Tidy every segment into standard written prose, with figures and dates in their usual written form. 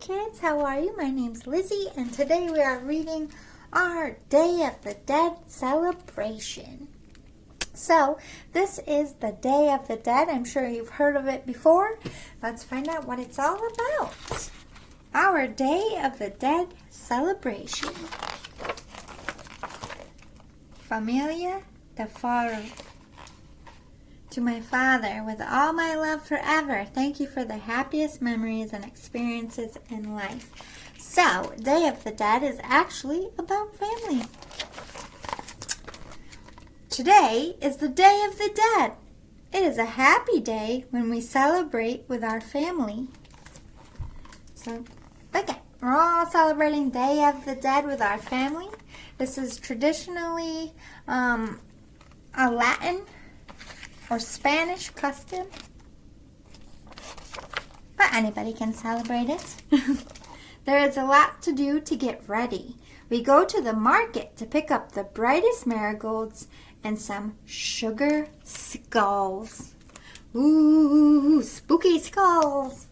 kids, how are you? My name's Lizzie, and today we are reading our Day of the Dead celebration. So, this is the Day of the Dead. I'm sure you've heard of it before. Let's find out what it's all about. Our Day of the Dead celebration. Familia de Faro. To my father, with all my love forever, thank you for the happiest memories and experiences in life. So, Day of the Dead is actually about family. Today is the Day of the Dead. It is a happy day when we celebrate with our family. So, look at, we're all celebrating Day of the Dead with our family. This is traditionally a Latin or Spanish custom, but anybody can celebrate it. There is a lot to do to get ready. We go to the market to pick up the brightest marigolds and some sugar skulls. Ooh, spooky skulls.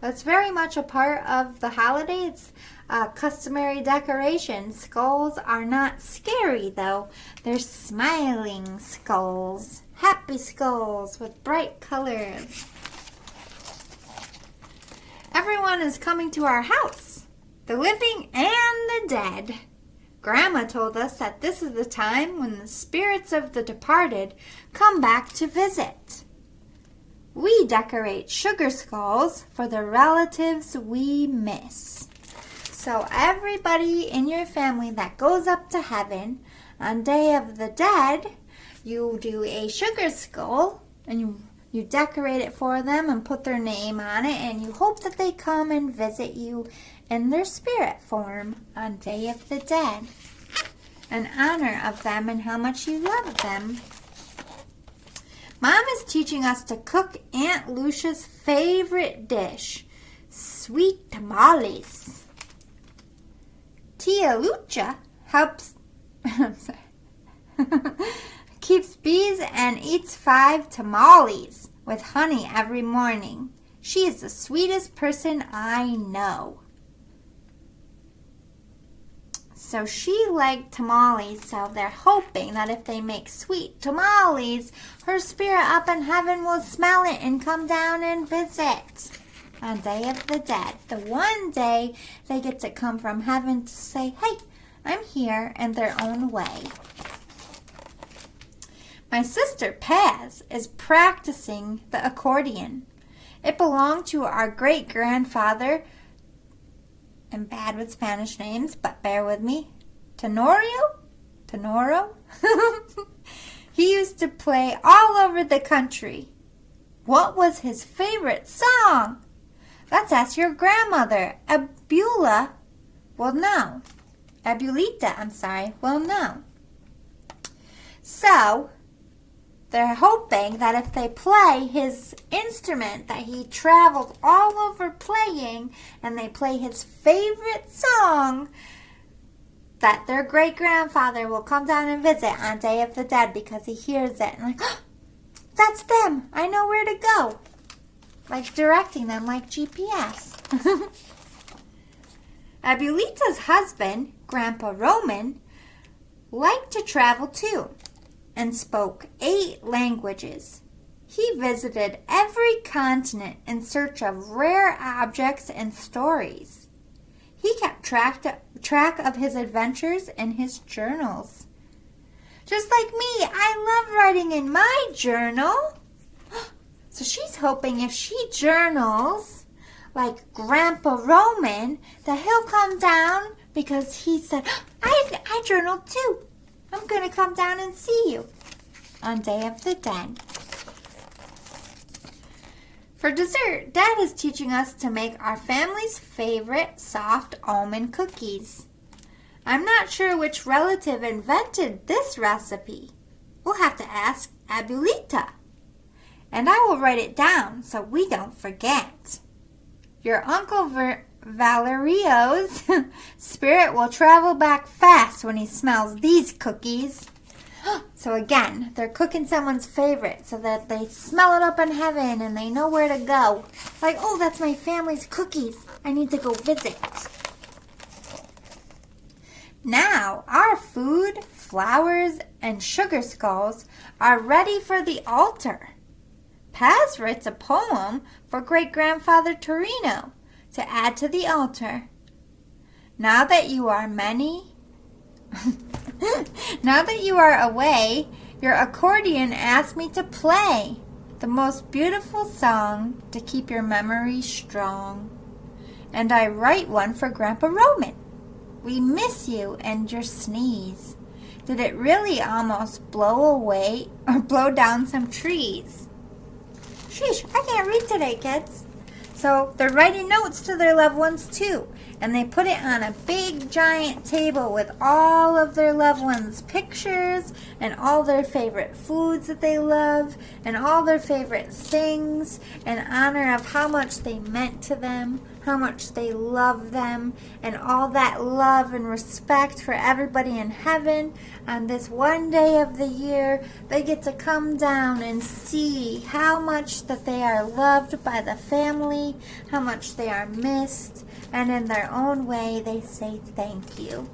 But it's very much a part of the holiday. It's a customary decoration. Skulls are not scary though. They're smiling skulls. Happy skulls with bright colors. Everyone is coming to our house, the living and the dead. Grandma told us that this is the time when the spirits of the departed come back to visit. We decorate sugar skulls for the relatives we miss. So everybody in your family that goes up to heaven on Day of the Dead, you do a sugar skull and you decorate it for them and put their name on it, and you hope that they come and visit you in their spirit form on Day of the Dead in honor of them and how much you love them. Mom is teaching us to cook Aunt Lucia's favorite dish, sweet tamales. Tia Lucia helps keeps bees and eats 5 tamales with honey every morning. She is the sweetest person I know. So she liked tamales, so they're hoping that if they make sweet tamales, her spirit up in heaven will smell it and come down and visit on Day of the Dead. The one day they get to come from heaven to say, hey, I'm here in their own way. My sister Paz is practicing the accordion. It belonged to our great-grandfather. I'm bad with Spanish names, but bear with me. Tenoro? He used to play all over the country. What was his favorite song? Let's ask your grandmother. Abuelita will know. So, they're hoping that if they play his instrument that he traveled all over playing, and they play his favorite song, that their great-grandfather will come down and visit on Day of the Dead because he hears it. And like, oh, that's them. I know where to go. Like directing them like GPS. Abuelita's husband, Grandpa Roman, liked to travel too, and spoke 8 languages. He visited every continent in search of rare objects and stories. He kept track of his adventures in his journals. Just like me, I love writing in my journal. So she's hoping if she journals like Grandpa Roman, that he'll come down because he said, I journaled too. I'm going to come down and see you on Day of the Dead. For dessert, Dad is teaching us to make our family's favorite soft almond cookies. I'm not sure which relative invented this recipe. We'll have to ask Abuelita. And I will write it down so we don't forget. Your Uncle Valerio's spirit will travel back fast when he smells these cookies. So again, they're cooking someone's favorite so that they smell it up in heaven and they know where to go. Like, oh, that's my family's cookies. I need to go visit. Now, our food, flowers, and sugar skulls are ready for the altar. Paz writes a poem for great-grandfather Torino to add to the altar. Now that you are away, your accordion asks me to play the most beautiful song to keep your memory strong. And I write one for Grandpa Roman. We miss you and your sneeze. Did it really almost blow away or blow down some trees? Sheesh, I can't read today, kids. So they're writing notes to their loved ones too. And they put it on a big giant table with all of their loved ones' pictures and all their favorite foods that they love and all their favorite things in honor of how much they meant to them, how much they love them, and all that love and respect for everybody in heaven. On this one day of the year, they get to come down and see how much that they are loved by the family, how much they are missed, and in their own way, they say thank you.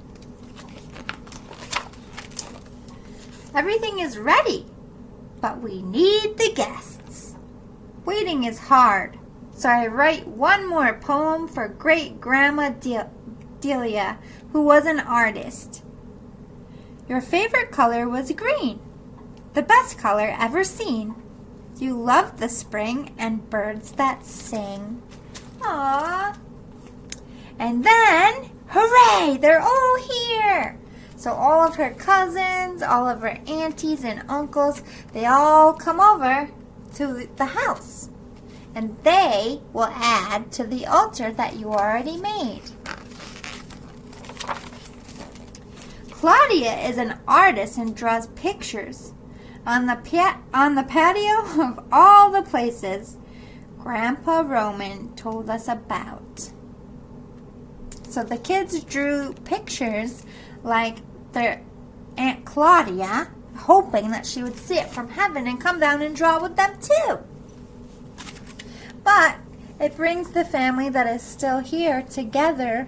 Everything is ready, but we need the guests. Waiting is hard, so I write one more poem for Great-Grandma Delia, who was an artist. Your favorite color was green, the best color ever seen. You loved the spring and birds that sing. Aww. And then, hooray, they're all here. So all of her cousins, all of her aunties and uncles, they all come over to the house. And they will add to the altar that you already made. Claudia is an artist and draws pictures on the patio of all the places Grandpa Roman told us about. So the kids drew pictures like their Aunt Claudia, hoping that she would see it from heaven and come down and draw with them too. But it brings the family that is still here together.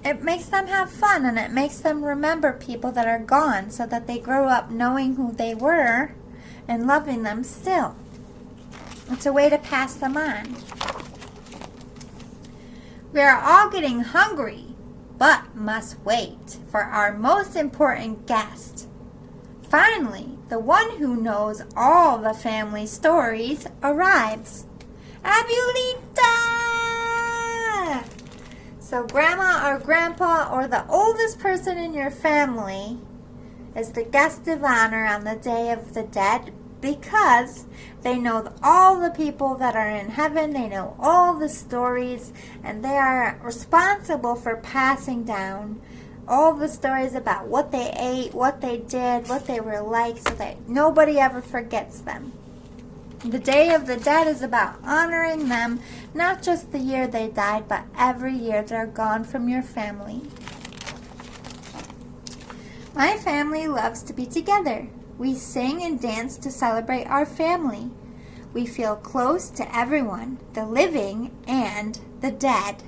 It makes them have fun, and it makes them remember people that are gone so that they grow up knowing who they were and loving them still. It's a way to pass them on. We are all getting hungry, but must wait for our most important guest. Finally, the one who knows all the family stories arrives. Abuelita! So Grandma or Grandpa or the oldest person in your family is the guest of honor on the Day of the Dead, because they know all the people that are in heaven, they know all the stories, and they are responsible for passing down all the stories about what they ate, what they did, what they were like, so that nobody ever forgets them. The Day of the Dead is about honoring them, not just the year they died, but every year they're gone from your family. My family loves to be together. We sing and dance to celebrate our family. We feel close to everyone, the living and the dead.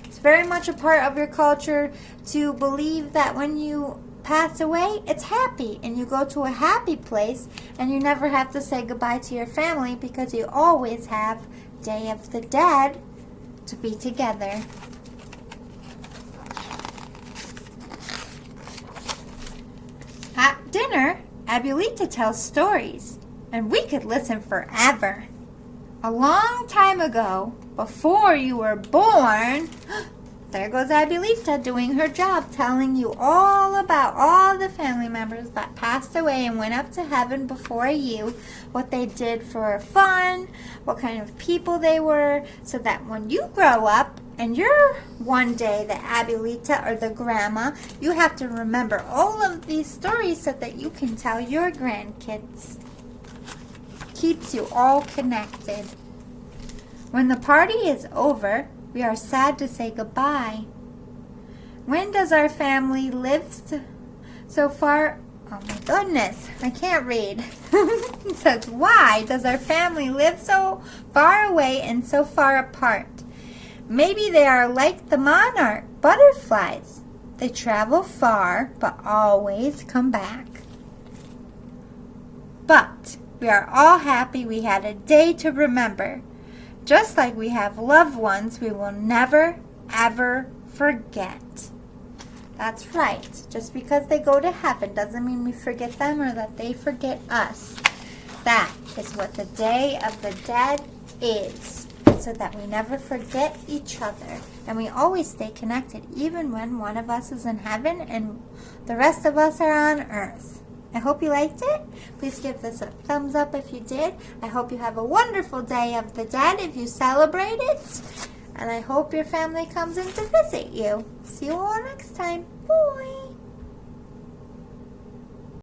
It's very much a part of your culture to believe that when you pass away, it's happy, and you go to a happy place, and you never have to say goodbye to your family because you always have Day of the Dead to be together. At dinner, Abuelita tells stories, and we could listen forever. A long time ago, before you were born, there goes Abuelita doing her job, telling you all about all the family members that passed away and went up to heaven before you, what they did for fun, what kind of people they were, so that when you grow up and you're one day the Abuelita or the grandma, you have to remember all of these stories so that you can tell your grandkids. Keeps you all connected. When the party is over, we are sad to say goodbye. When does our family live so far Oh my goodness, I can't read. It says, why does our family live so far away and so far apart? Maybe they are like the monarch butterflies. They travel far, but always come back. But we are all happy we had a day to remember. Just like we have loved ones we will never, ever forget. That's right. Just because they go to heaven doesn't mean we forget them or that they forget us. That is what the Day of the Dead is, so that we never forget each other. And we always stay connected, even when one of us is in heaven and the rest of us are on earth. I hope you liked it. Please give this a thumbs up if you did. I hope you have a wonderful Day of the Dead if you celebrate it. And I hope your family comes in to visit you. See you all next time. Bye.